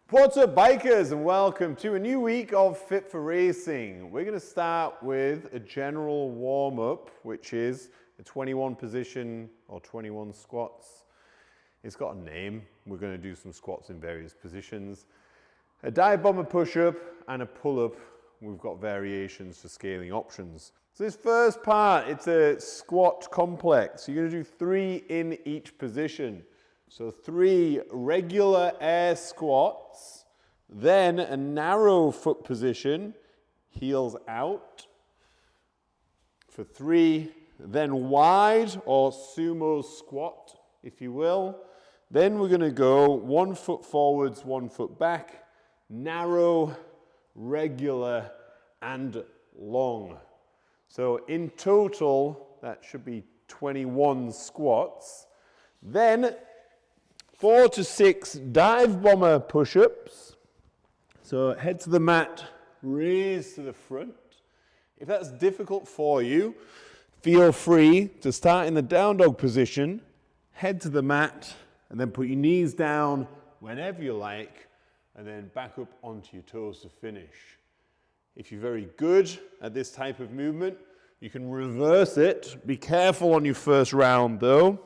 What's up, bikers, and welcome to a new week of Fit for Racing. We're going to start with a general warm-up, which is a 21 position or 21 squats. It's got a name. We're going to do some squats in various positions. A dive bomber push-up and a pull-up. We've got variations for scaling options. So this first part, it's a squat complex. You're going to do 3 in each position. So 3 regular air squats, then a narrow foot position, heels out for 3, then wide or sumo squat, if you will. Then we're going to go 1 foot forwards, 1 foot back, narrow, regular, and long. So in total, that should be 21 squats. Then 4 to 6 dive bomber push-ups. So head to the mat, raise to the front. If that's difficult for you, feel free to start in the down dog position, head to the mat, and then put your knees down whenever you like, and then back up onto your toes to finish. If you're very good at this type of movement, you can reverse it. Be careful on your first round though.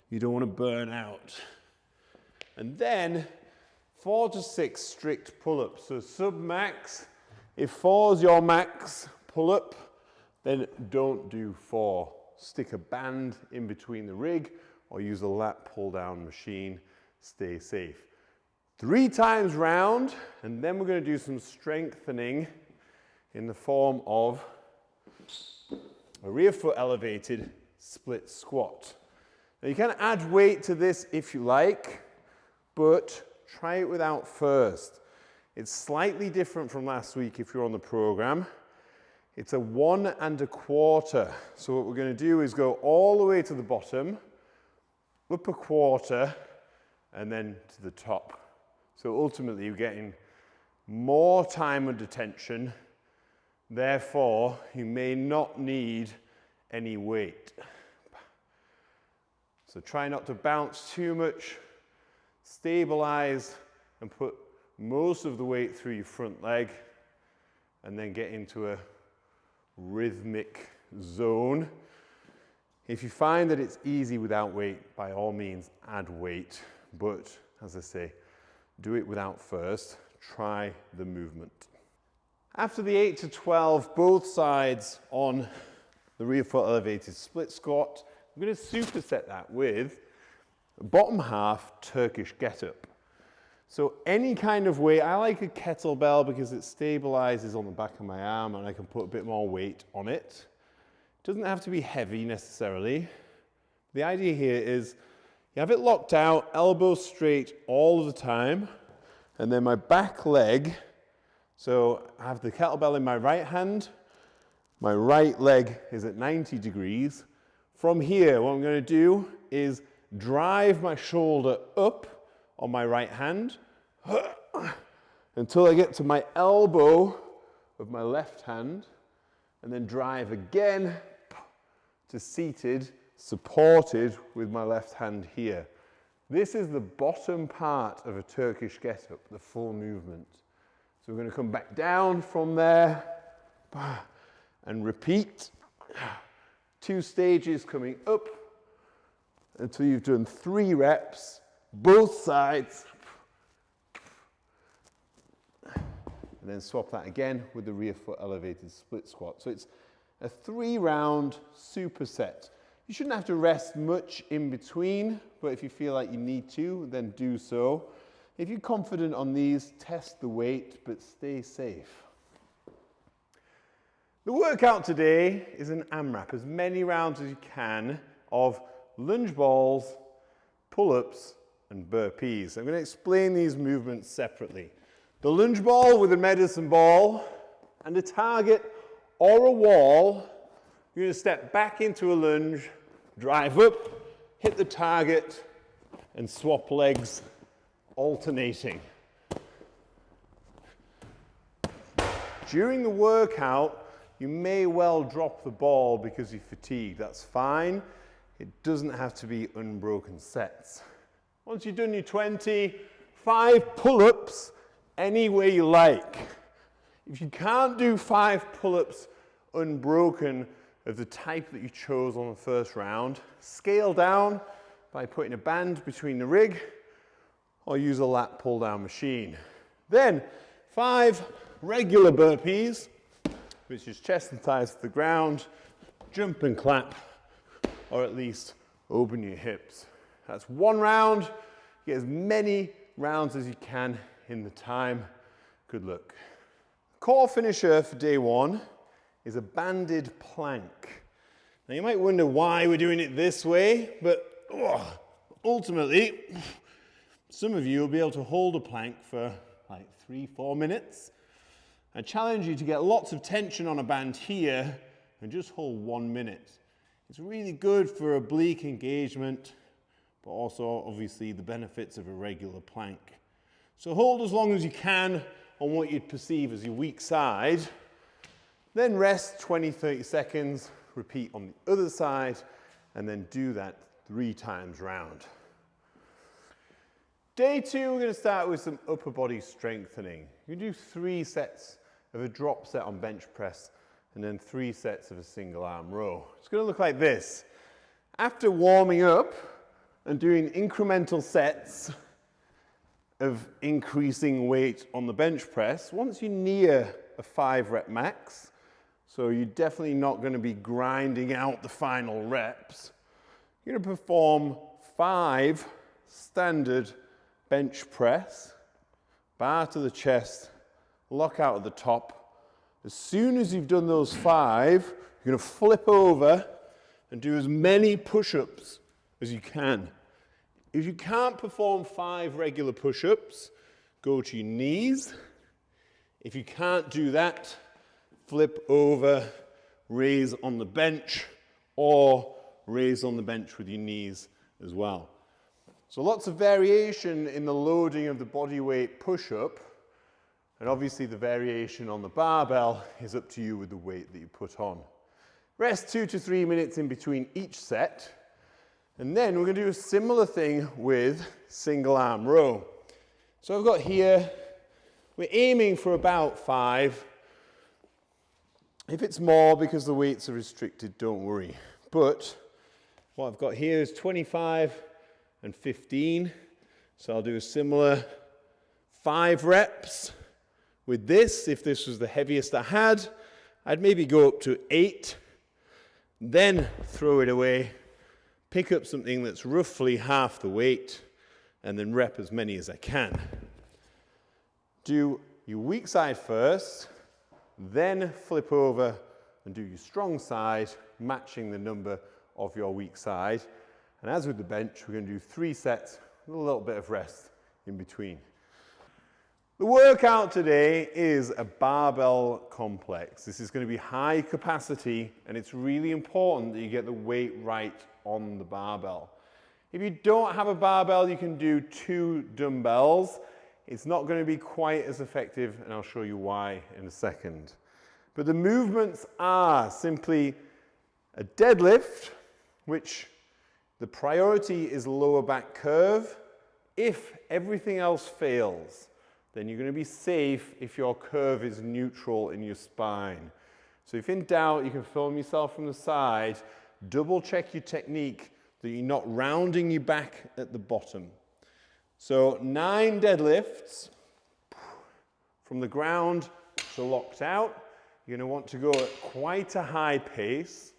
You don't want to burn out. And then 4 to 6 strict pull-ups. So sub-max, if 4 is your max pull-up, then don't do 4. Stick a band in between the rig or use a lat pull-down machine. Stay safe. 3 times round, and then we're going to do some strengthening in the form of a rear foot elevated split squat. Now you can add weight to this if you like, but try it without first. It's slightly different from last week if you're on the program. It's a 1 1/4. So what we're going to do is go all the way to the bottom, up a quarter, and then to the top. So ultimately you're getting more time under tension. Therefore, you may not need any weight. So try not to bounce too much. Stabilize and put most of the weight through your front leg and then get into a rhythmic zone. If you find that it's easy without weight, by all means add weight, but as I say, do it without first. Try the movement. After the 8 to 12, both sides on the rear foot elevated split squat, I'm going to superset that with bottom half Turkish get-up. So any kind of weight, I like a kettlebell because it stabilizes on the back of my arm and I can put a bit more weight on it. It doesn't have to be heavy necessarily. The idea here is you have it locked out, elbows straight all of the time, and then my back leg, so I have the kettlebell in my right hand, my right leg is at 90 degrees. From here, what I'm going to do is drive my shoulder up on my right hand until I get to my elbow of my left hand, and then drive again to seated, supported with my left hand here. This is the bottom part of a Turkish get-up, the full movement. So we're going to come back down from there and repeat. 2 stages coming up until you've done 3 reps, both sides. And then swap that again with the rear foot elevated split squat. So it's a 3-round superset. You shouldn't have to rest much in between, but if you feel like you need to, then do so. If you're confident on these, test the weight, but stay safe. The workout today is an AMRAP, as many rounds as you can of lunge balls, pull-ups, and burpees. I'm going to explain these movements separately. The lunge ball with a medicine ball and a target or a wall. You're going to step back into a lunge, drive up, hit the target, and swap legs, alternating. During the workout, you may well drop the ball because you're fatigued. That's fine. It doesn't have to be unbroken sets. Once you've done your 20, 5 pull-ups any way you like. If you can't do 5 pull-ups unbroken of the type that you chose on the first round, scale down by putting a band between the rig or use a lat pull-down machine. Then 5 regular burpees, which is chest and thighs to the ground, jump and clap, or at least open your hips. That's 1 round. Get as many rounds as you can in the time. Good luck. Core finisher for day 1 is a banded plank. Now you might wonder why we're doing it this way, but ultimately, some of you will be able to hold a plank for like 3-4 minutes. I challenge you to get lots of tension on a band here and just hold 1 minute. It's really good for oblique engagement, but also obviously the benefits of a regular plank. So hold as long as you can on what you'd perceive as your weak side, then rest 20-30 seconds, repeat on the other side, and then do that 3 times round. Day 2, we're going to start with some upper body strengthening. You do 3 sets of a drop set on bench press, and then 3 sets of a single arm row. It's going to look like this. After warming up and doing incremental sets of increasing weight on the bench press, once you're near a 5 rep max, so you're definitely not going to be grinding out the final reps, you're going to perform 5 standard bench press, bar to the chest, lock out at the top. As soon as you've done those 5, you're going to flip over and do as many push-ups as you can. If you can't perform 5 regular push-ups, go to your knees. If you can't do that, flip over, raise on the bench, or raise on the bench with your knees as well. So lots of variation in the loading of the body weight push-up, and obviously the variation on the barbell is up to you with the weight that you put on. Rest 2 to 3 minutes in between each set. And then we're going to do a similar thing with single arm row. So I've got here, we're aiming for about 5. If it's more because the weights are restricted, don't worry. But what I've got here is 25 and 15. So I'll do a similar 5 reps with this. If this was the heaviest I had, I'd maybe go up to 8, then throw it away. Pick up something that's roughly half the weight, and then rep as many as I can. Do your weak side first, then flip over and do your strong side, matching the number of your weak side. And as with the bench, we're going to do 3 sets with a little bit of rest in between. The workout today is a barbell complex. This is going to be high capacity, and it's really important that you get the weight right on the barbell. If you don't have a barbell, you can do 2 dumbbells. It's not going to be quite as effective, and I'll show you why in a second. But the movements are simply a deadlift, which the priority is lower back curve. If everything else fails, then you're going to be safe if your curve is neutral in your spine. So if in doubt, you can film yourself from the side, double check your technique that you're not rounding your back at the bottom. So 9 deadlifts from the ground to locked out. You're going to want to go at quite a high pace.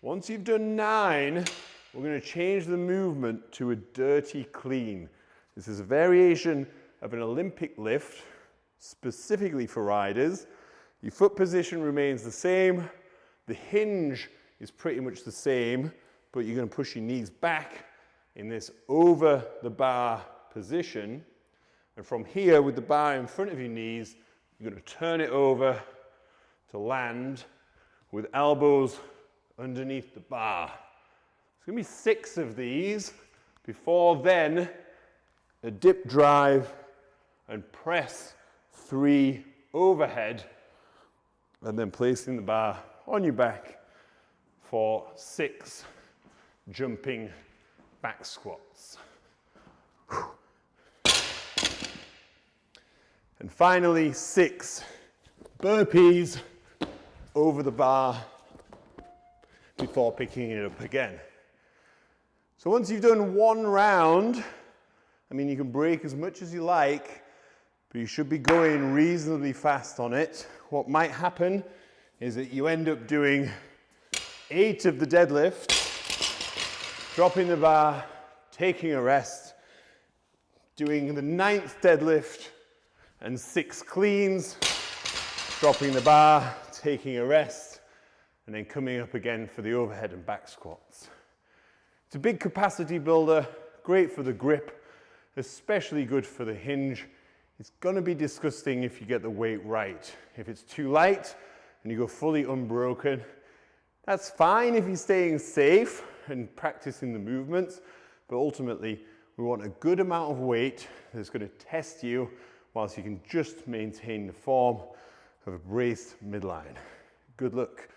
Once you've done 9, we're going to change the movement to a dirty clean. This is a variation of an Olympic lift, specifically for riders. Your foot position remains the same. The hinge is pretty much the same, but you're going to push your knees back in this over the bar position. And from here, with the bar in front of your knees, you're going to turn it over to land with elbows underneath the bar. There's going to be 6 of these. Before then, a dip drive and press 3 overhead, and then placing the bar on your back for 6 jumping back squats. And finally, 6 burpees over the bar before picking it up again. So once you've done 1 round, I mean, you can break as much as you like, but you should be going reasonably fast on it. What might happen is that you end up doing 8 of the deadlift, dropping the bar, taking a rest, doing the 9th deadlift and 6 cleans, dropping the bar, taking a rest, and then coming up again for the overhead and back squats. It's a big capacity builder, great for the grip, especially good for the hinge. It's going to be disgusting if you get the weight right. If it's too light and you go fully unbroken, that's fine if you're staying safe and practicing the movements, but ultimately we want a good amount of weight that's going to test you whilst you can just maintain the form of a braced midline. Good luck.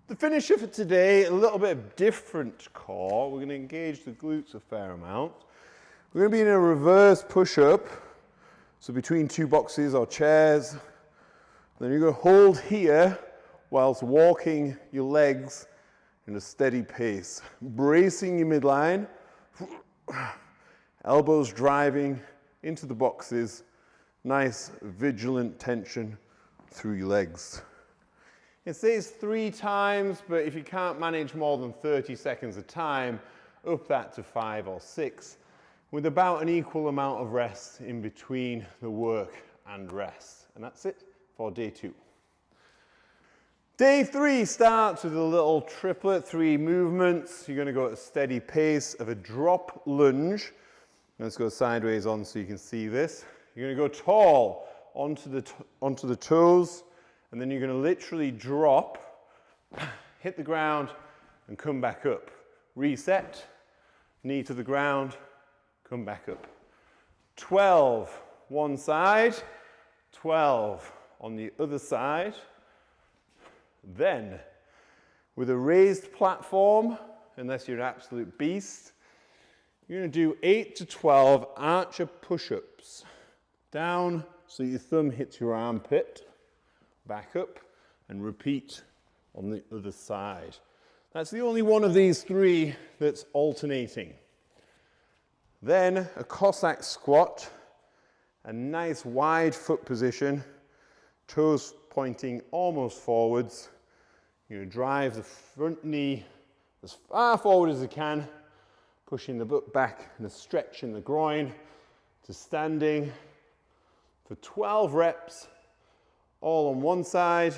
The finisher for today, a little bit of different core. We're going to engage the glutes a fair amount. We're going to be in a reverse push-up, so between 2 boxes or chairs. Then you're going to hold here whilst walking your legs in a steady pace, bracing your midline, elbows driving into the boxes, nice vigilant tension through your legs. It says 3 times, but if you can't manage more than 30 seconds a time, up that to 5 or 6, with about an equal amount of rest in between the work and rest. And that's it for day 2. Day 3 starts with a little triplet, 3 movements. You're going to go at a steady pace of a drop lunge. Let's go sideways on so you can see this. You're going to go tall onto the toes, and then you're going to literally drop, hit the ground, and come back up. Reset, knee to the ground, come back up. 12 one side, 12 on the other side. Then, with a raised platform, unless you're an absolute beast, you're going to do 8 to 12 archer push-ups. Down so your thumb hits your armpit, back up, and repeat on the other side. That's the only one of these 3 that's alternating. Then a Cossack squat, a nice wide foot position, toes pointing almost forwards. You're going to drive the front knee as far forward as you can, pushing the butt back and a stretch in the groin to standing for 12 reps, all on one side,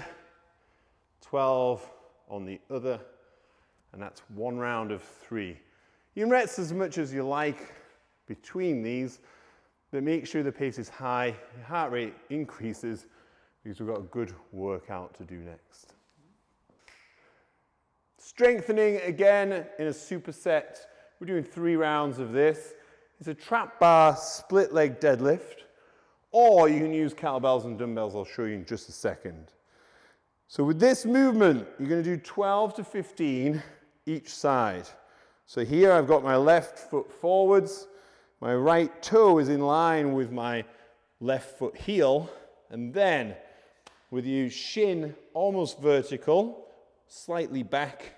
12 on the other, and that's 1 round of 3. You can rest as much as you like between these, but make sure the pace is high, your heart rate increases, because we've got a good workout to do next. Strengthening again in a superset. We're doing 3 rounds of this. It's a trap bar split leg deadlift, or you can use kettlebells and dumbbells. I'll show you in just a second. So with this movement, you're going to do 12 to 15 each side. So here I've got my left foot forwards, my right toe is in line with my left foot heel, and then with your shin almost vertical, slightly back,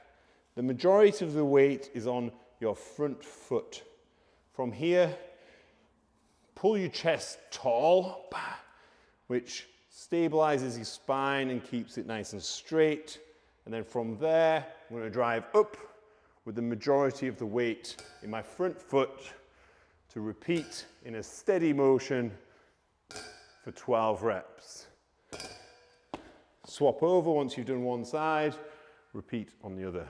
the majority of the weight is on your front foot. From here, pull your chest tall, which stabilizes your spine and keeps it nice and straight. And then from there, I'm going to drive up with the majority of the weight in my front foot to repeat in a steady motion for 12 reps. Swap over once you've done one side, repeat on the other.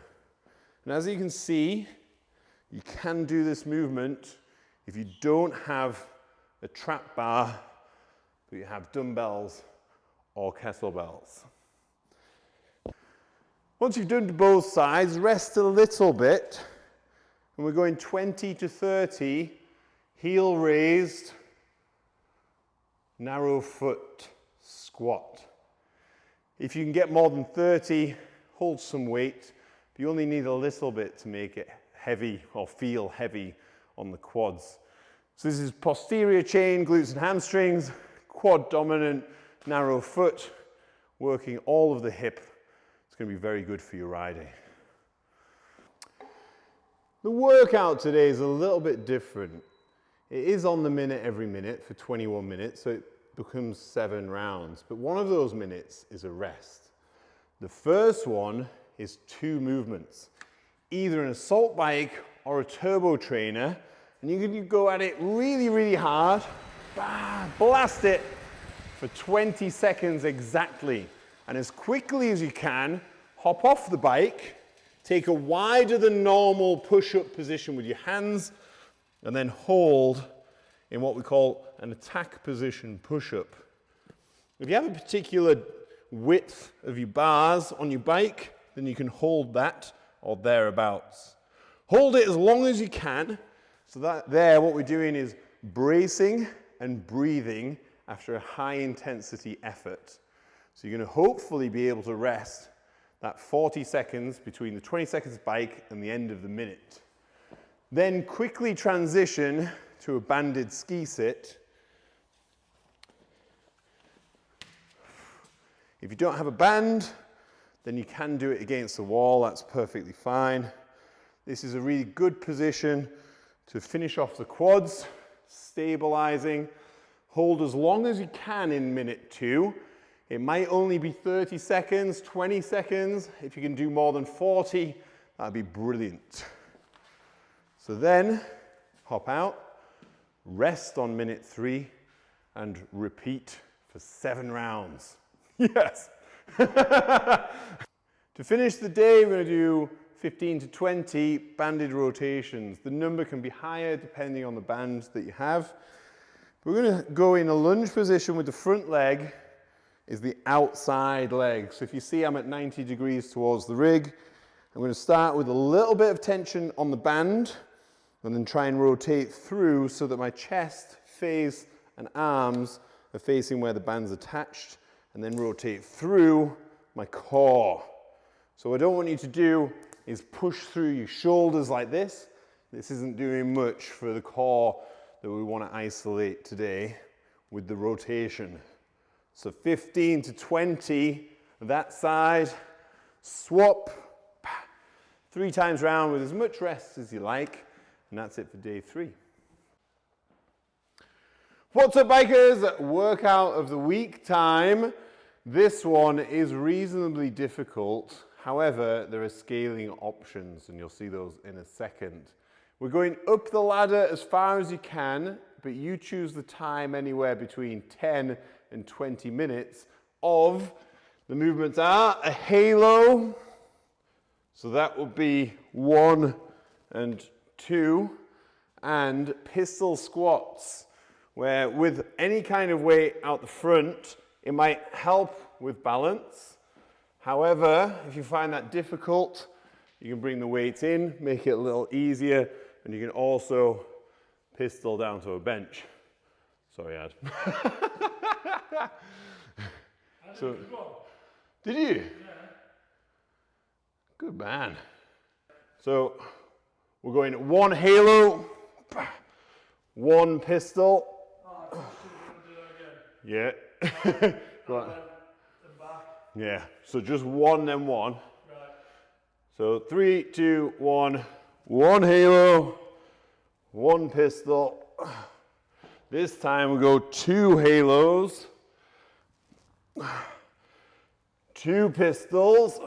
And as you can see, you can do this movement if you don't have a trap bar, but you have dumbbells or kettlebells. Once you've done both sides, rest a little bit, and we're going 20 to 30, heel raised, narrow foot squat. If you can get more than 30, hold some weight, but you only need a little bit to make it heavy or feel heavy on the quads. So this is posterior chain, glutes and hamstrings, quad dominant, narrow foot, working all of the hip. It's going to be very good for your riding. The workout today is a little bit different. It is on the minute every minute for 21 minutes, so it becomes 7 rounds. But one of those minutes is a rest. The first one is 2 movements, either an assault bike or a turbo trainer, and you can go at it really, really hard, blast it for 20 seconds exactly, and as quickly as you can, hop off the bike, take a wider than normal push-up position with your hands, and then hold in what we call an attack position push-up. If you have a particular width of your bars on your bike, then you can hold that or thereabouts. Hold it as long as you can, so that there what we're doing is bracing and breathing after a high intensity effort. So you're going to hopefully be able to rest that 40 seconds between the 20 seconds bike and the end of the minute. Then quickly transition to a banded ski sit. If you don't have a band, then you can do it against the wall. That's perfectly fine. This is a really good position to finish off the quads, stabilizing. Hold as long as you can in minute 2. It might only be 30 seconds, 20 seconds. If you can do more than 40, that'd be brilliant. So then, hop out, rest on minute 3, and repeat for 7 rounds. Yes! To finish the day, we're going to do 15 to 20 banded rotations. The number can be higher depending on the band that you have. We're going to go in a lunge position with the front leg is the outside leg. So if you see I'm at 90 degrees towards the rig, I'm going to start with a little bit of tension on the band and then try and rotate through so that my chest, face and arms are facing where the band's attached, and then rotate through my core. So what I don't want you to do is push through your shoulders like this. This isn't doing much for the core that we want to isolate today with the rotation. So 15 to 20 that side, swap 3 times round with as much rest as you like, and that's it for day 3. What's up, bikers? Workout of the week time. This one is reasonably difficult. However, there are scaling options, and you'll see those in a second. We're going up the ladder as far as you can, but you choose the time anywhere between 10 and 20 minutes of, the movements are a halo, so that will be 1 and 2, and pistol squats, where with any kind of weight out the front, it might help with balance. However, if you find that difficult, you can bring the weights in, make it a little easier, and you can also pistol down to a bench. Sorry, Ad. So, did you? Yeah. Good man. So, we're going 1 halo, 1 pistol. Oh, yeah. Go on. Yeah, so just 1 then 1. Right. So 3, 2, 1. 1 halo, 1 pistol. This time we go 2 halos, 2 pistols.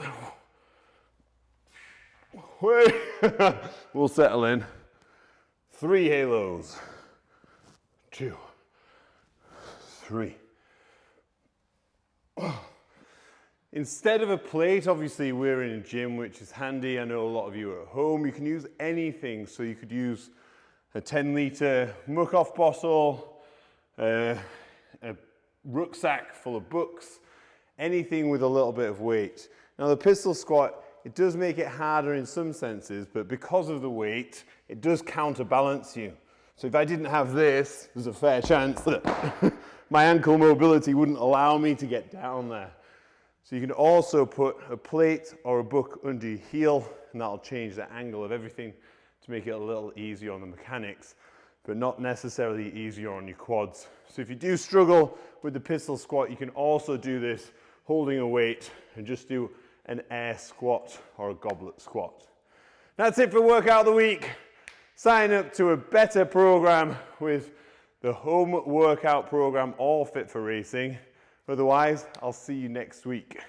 Wait, we'll settle in. 3 halos, 2, 3. Instead of a plate, obviously we're in a gym, which is handy. I know a lot of you are at home. You can use anything. So you could use a 10-litre muck-off bottle, a rucksack full of books, anything with a little bit of weight. Now the pistol squat, it does make it harder in some senses, but because of the weight, it does counterbalance you. So if I didn't have this, there's a fair chance that my ankle mobility wouldn't allow me to get down there. So you can also put a plate or a book under your heel, and that'll change the angle of everything to make it a little easier on the mechanics. but not necessarily easier on your quads. So if you do struggle with the pistol squat, you can also do this holding a weight and just do an air squat or a goblet squat. That's it for workout of the week. Sign up to a better program with the home workout program, all Fit for Racing. Otherwise, I'll see you next week.